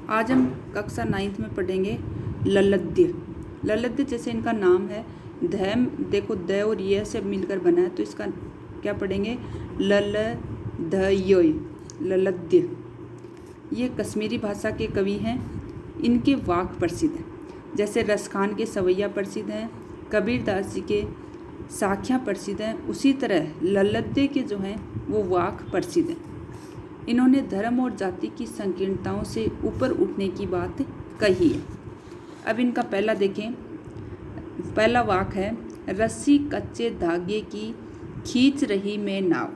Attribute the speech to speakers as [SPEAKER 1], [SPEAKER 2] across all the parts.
[SPEAKER 1] आज हम कक्षा 9th में पढ़ेंगे ललद्य। ललद्य जैसे इनका नाम है, धैम देखो द और य से मिलकर बना है, तो इसका क्या पढ़ेंगे ललधय, ललद्य। ये कश्मीरी भाषा के कवि हैं। इनके वाक प्रसिद्ध हैं, जैसे रसखान के सवैया प्रसिद्ध हैं, कबीरदास जी के साखियाँ प्रसिद्ध हैं, उसी तरह ललद्य के जो हैं वो वाक प्रसिद्ध हैं। इन्होंने धर्म और जाति की संकीर्णताओं से ऊपर उठने की बात कही है। अब इनका पहला देखें, पहला वाक है, रस्सी कच्चे धागे की खींच रही मैं नाव,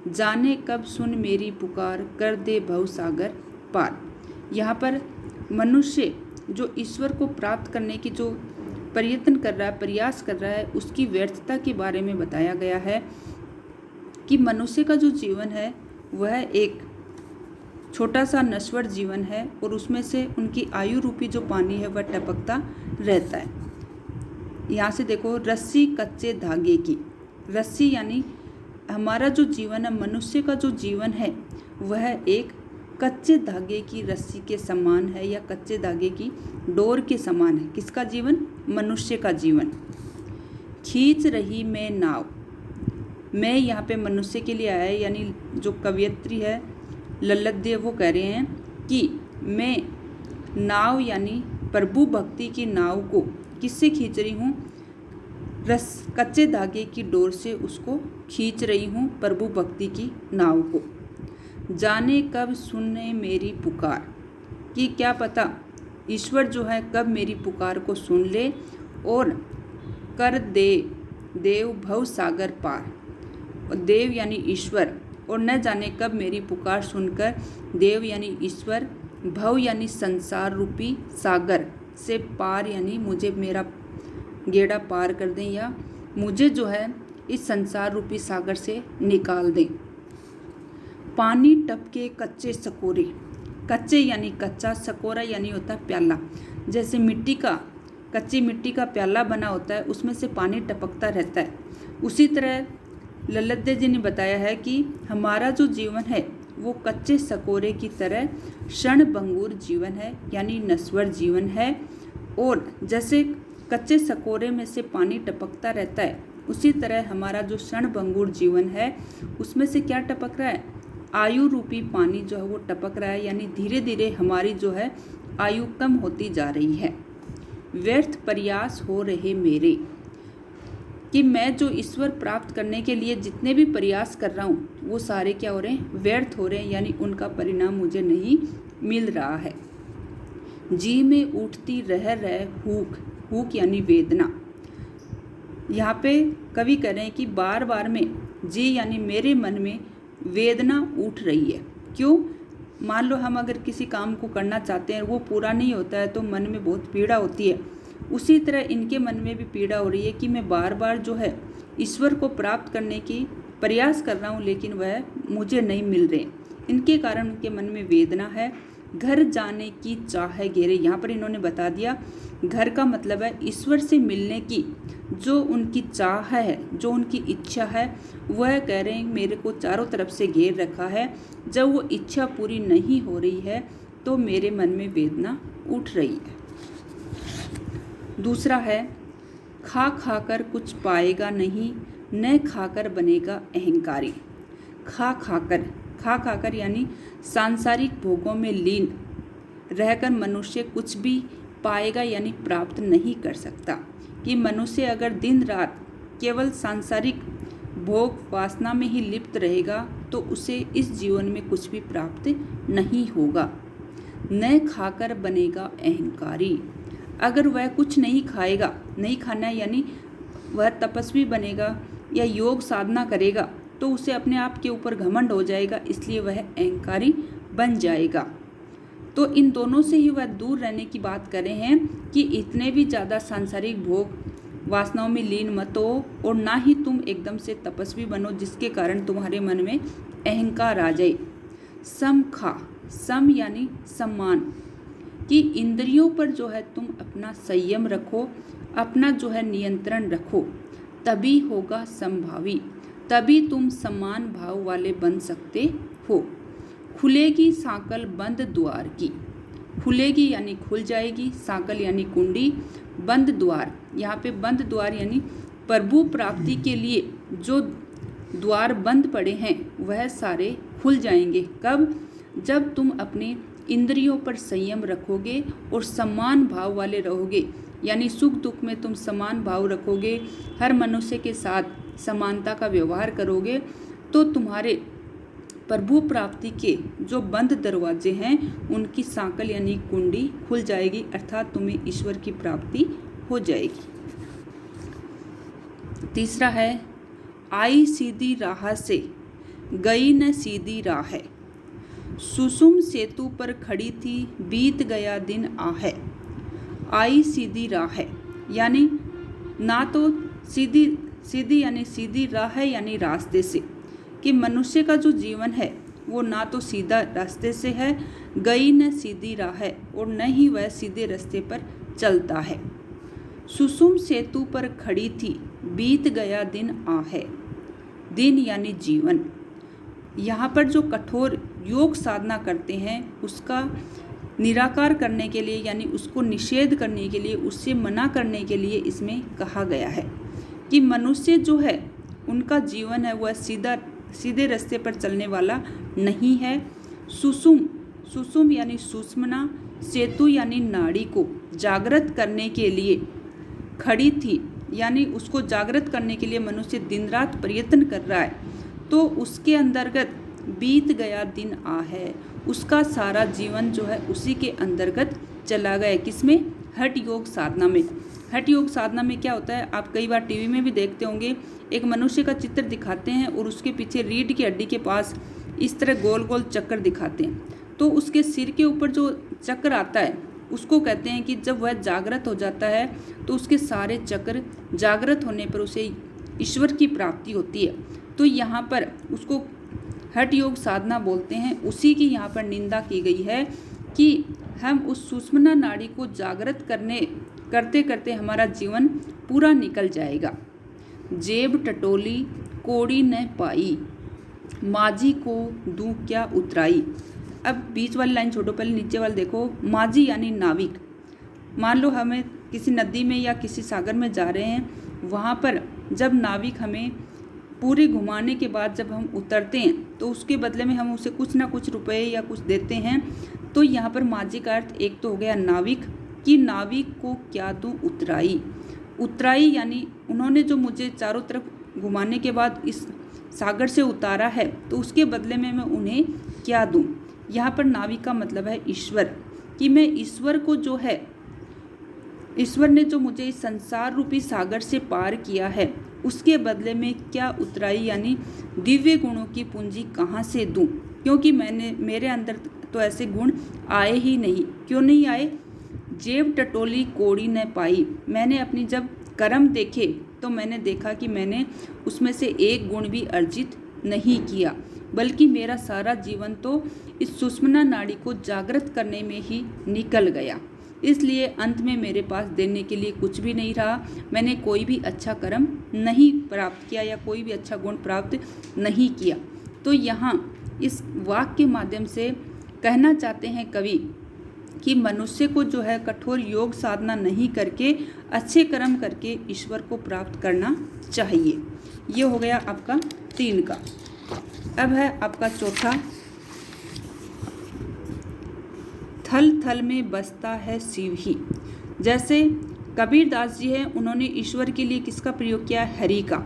[SPEAKER 1] जाने कब सुन मेरी पुकार, कर दे भवसागर पार। यहाँ पर मनुष्य जो ईश्वर को प्राप्त करने की जो प्रयत्न कर रहा है, प्रयास कर रहा है, उसकी व्यर्थता के बारे में बताया गया है कि मनुष्य का जो जीवन है वह एक छोटा सा नश्वर जीवन है और उसमें से उनकी आयु रूपी जो पानी है वह टपकता रहता है। यहाँ से देखो, रस्सी कच्चे धागे की, रस्सी यानी हमारा जो जीवन है, मनुष्य का जो जीवन है वह एक कच्चे धागे की रस्सी के समान है या कच्चे धागे की डोर के समान है। किसका जीवन? मनुष्य का जीवन। खींच रही मैं नाव, मैं यहाँ पे मनुष्य के लिए आया है, यानी जो कवयित्री है ललद्य वो कह रहे हैं कि मैं नाव यानी प्रभु भक्ति की नाव को किससे खींच रही हूँ? कच्चे धागे की डोर से उसको खींच रही हूँ, प्रभु भक्ति की नाव को। जाने कब सुने मेरी पुकार, कि क्या पता ईश्वर जो है कब मेरी पुकार को सुन ले और कर दे देव भव सागर पार। और देव यानी ईश्वर, और न जाने कब मेरी पुकार सुनकर देव यानी ईश्वर, भव यानी संसार रूपी सागर से पार यानी मुझे मेरा गेड़ा पार कर दें, या मुझे जो है इस संसार रूपी सागर से निकाल दें। पानी टपके कच्चे सकोरे, कच्चे यानी कच्चा, सकोरा यानी होता है प्याला। जैसे मिट्टी का, कच्ची मिट्टी का प्याला बना होता है, उसमें से पानी टपकता रहता है। उसी तरह ललद्य जी ने बताया है कि हमारा जो जीवन है वो कच्चे सकोरे की तरह क्षणभंगुर जीवन है, यानी नश्वर जीवन है। और जैसे कच्चे सकोरे में से पानी टपकता रहता है, उसी तरह हमारा जो क्षणभंगुर जीवन है उसमें से क्या टपक रहा है? आयु रूपी पानी जो है वो टपक रहा है, यानी धीरे धीरे हमारी जो है आयु कम होती जा रही है। व्यर्थ प्रयास हो रहे मेरे, कि मैं जो ईश्वर प्राप्त करने के लिए जितने भी प्रयास कर रहा हूँ वो सारे क्या हो रहे हैं? व्यर्थ हो रहे हैं, यानी उनका परिणाम मुझे नहीं मिल रहा है। जी में उठती रह हुक, हुक यानी वेदना। यहाँ पे कवि कह रहे हैं कि बार बार में जी यानी मेरे मन में वेदना उठ रही है। क्यों? मान लो हम अगर किसी काम को करना चाहते हैं, वो पूरा नहीं होता है तो मन में बहुत पीड़ा होती है। उसी तरह इनके मन में भी पीड़ा हो रही है कि मैं बार बार जो है ईश्वर को प्राप्त करने की प्रयास कर रहा हूँ, लेकिन वह मुझे नहीं मिल रहे। इनके कारण उनके मन में वेदना है। घर जाने की चाह है घेरे, यहाँ पर इन्होंने बता दिया घर का मतलब है ईश्वर से मिलने की जो उनकी चाह है, जो उनकी इच्छा है, वह कह रहे हैं मेरे को चारों तरफ से घेर रखा है। जब वो इच्छा पूरी नहीं हो रही है तो मेरे मन में वेदना उठ रही है। दूसरा है, खा खाकर कुछ पाएगा नहीं, न खाकर बनेगा अहंकारी। खा खाकर यानी सांसारिक भोगों में लीन रहकर मनुष्य कुछ भी पाएगा यानी प्राप्त नहीं कर सकता। कि मनुष्य अगर दिन रात केवल सांसारिक भोग वासना में ही लिप्त रहेगा तो उसे इस जीवन में कुछ भी प्राप्त नहीं होगा। न खाकर बनेगा अहंकारी, अगर वह कुछ नहीं खाएगा, नहीं खाना है यानी वह तपस्वी बनेगा या योग साधना करेगा तो उसे अपने आप के ऊपर घमंड हो जाएगा, इसलिए वह अहंकारी बन जाएगा। तो इन दोनों से ही वह दूर रहने की बात कर रहे हैं कि इतने भी ज़्यादा सांसारिक भोग वासनाओं में लीन मत हो, और ना ही तुम एकदम से तपस्वी बनो जिसके कारण तुम्हारे मन में अहंकार आ जाए। सम खा, सम यानी सम्मान, कि इंद्रियों पर जो है तुम अपना संयम रखो, अपना जो है नियंत्रण रखो, तभी होगा संभावी, तभी तुम समान भाव वाले बन सकते हो। खुलेगी सांकल बंद द्वार की, खुलेगी यानी खुल जाएगी, सांकल यानी कुंडी, बंद द्वार, यहाँ पे बंद द्वार यानी प्रभु प्राप्ति के लिए जो द्वार बंद पड़े हैं वह सारे खुल जाएंगे। कब? जब तुम अपने इंद्रियों पर संयम रखोगे और समान भाव वाले रहोगे, यानी सुख दुख में तुम समान भाव रखोगे, हर मनुष्य के साथ समानता का व्यवहार करोगे, तो तुम्हारे प्रभु प्राप्ति के जो बंद दरवाजे हैं उनकी सांकल यानी कुंडी खुल जाएगी, अर्थात तुम्हें ईश्वर की प्राप्ति हो जाएगी। तीसरा है, आई सीधी राह से गई न सीधी राह, सुसुम सेतु पर खड़ी थी बीत गया दिन आहे। आई सीधी राह यानी ना तो सीधी यानी सीधी राह यानी रास्ते से, कि मनुष्य का जो जीवन है वो ना तो सीधा रास्ते से है, गई न सीधी राह और न ही वह सीधे रास्ते पर चलता है। सुसुम सेतु पर खड़ी थी बीत गया दिन आहे, दिन यानी जीवन। यहाँ पर जो कठोर योग साधना करते हैं उसका निराकार करने के लिए यानी उसको निषेध करने के लिए, उससे मना करने के लिए इसमें कहा गया है कि मनुष्य जो है उनका जीवन है वह सीधे रास्ते पर चलने वाला नहीं है। सुसुम यानी सुषुम्ना, सेतु यानी नाड़ी को जागृत करने के लिए खड़ी थी, यानी उसको जागृत करने के लिए मनुष्य दिन रात प्रयत्न कर रहा है, तो उसके अंतर्गत बीत गया दिन आ है, उसका सारा जीवन जो है उसी के अंतर्गत चला गया। किसमें? हठ योग साधना में। हठ योग साधना में क्या होता है, आप कई बार टीवी में भी देखते होंगे, एक मनुष्य का चित्र दिखाते हैं और उसके पीछे रीढ़ की हड्डी के पास इस तरह गोल गोल चक्कर दिखाते हैं, तो उसके सिर के ऊपर जो चक्र आता है उसको कहते हैं कि जब वह जागृत हो जाता है तो उसके सारे चक्र जागृत होने पर उसे ईश्वर की प्राप्ति होती है। तो यहाँ पर उसको हठ योग साधना बोलते हैं। उसी की यहाँ पर निंदा की गई है कि हम उस सुषुम्ना नाड़ी को जागृत करते करते हमारा जीवन पूरा निकल जाएगा। जेब टटोली कोड़ी न पाई, माझी को दूं क्या उतराई। अब बीच वाली लाइन छोड़ो, पहले नीचे वाली देखो। माझी यानी नाविक। मान लो हमें किसी नदी में या किसी सागर में जा रहे हैं, वहाँ पर जब नाविक हमें पूरे घुमाने के बाद जब हम उतरते हैं तो उसके बदले में हम उसे कुछ ना कुछ रुपए या कुछ देते हैं। तो यहाँ पर माझी का अर्थ एक तो हो गया नाविक, कि नाविक को क्या दूं उतराई। उतराई यानी उन्होंने जो मुझे चारों तरफ घुमाने के बाद इस सागर से उतारा है तो उसके बदले में मैं उन्हें क्या दूं। यहाँ पर नाविक का मतलब है ईश्वर, कि मैं ईश्वर को जो है, ईश्वर ने जो मुझे इस संसार रूपी सागर से पार किया है उसके बदले में क्या उतराई यानी दिव्य गुणों की पूंजी कहाँ से दूं, क्योंकि मेरे अंदर तो ऐसे गुण आए ही नहीं। क्यों नहीं आए? जेब टटोली कोड़ी न पाई। मैंने अपनी जब कर्म देखे तो मैंने देखा कि मैंने उसमें से एक गुण भी अर्जित नहीं किया, बल्कि मेरा सारा जीवन तो इस सुषुम्ना नाड़ी को जागृत करने में ही निकल गया। इसलिए अंत में मेरे पास देने के लिए कुछ भी नहीं रहा। मैंने कोई भी अच्छा कर्म नहीं प्राप्त किया या कोई भी अच्छा गुण प्राप्त नहीं किया। तो यहाँ इस वाक्य के माध्यम से कहना चाहते हैं कवि कि मनुष्य को जो है कठोर योग साधना नहीं करके अच्छे कर्म करके ईश्वर को प्राप्त करना चाहिए। ये हो गया आपका 3 का। अब है आपका चौथा, थल थल में बसता है शिव ही। जैसे कबीरदास जी हैं, उन्होंने ईश्वर के लिए किसका प्रयोग किया है? हरि का।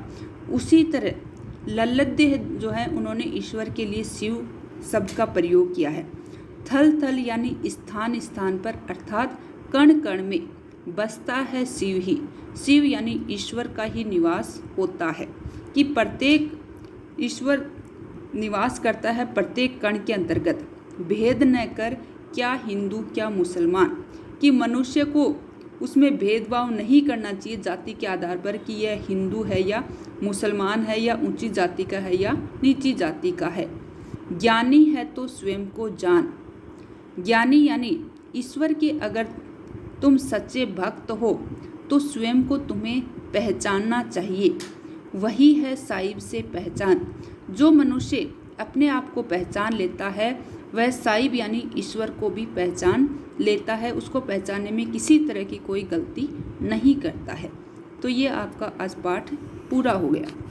[SPEAKER 1] उसी तरह लल्लद्य जो है उन्होंने ईश्वर के लिए शिव शब्द का प्रयोग किया है। थल थल यानी स्थान स्थान पर, अर्थात कण कण में बसता है शिव ही। शिव यानी ईश्वर का ही निवास होता है, कि प्रत्येक ईश्वर निवास करता है प्रत्येक कण के अंतर्गत। भेद न कर क्या हिंदू क्या मुसलमान, कि मनुष्य को उसमें भेदभाव नहीं करना चाहिए जाति के आधार पर कि यह हिंदू है या मुसलमान है या ऊंची जाति का है या नीची जाति का है। ज्ञानी है तो स्वयं को जान। ज्ञानी यानी ईश्वर के अगर तुम सच्चे भक्त हो तो स्वयं को तुम्हें पहचानना चाहिए। वही है साहिब से पहचान। जो मनुष्य अपने आप को पहचान लेता है वह साइब यानी ईश्वर को भी पहचान लेता है, उसको पहचानने में किसी तरह की कोई गलती नहीं करता है। तो ये आपका आज पाठ पूरा हो गया।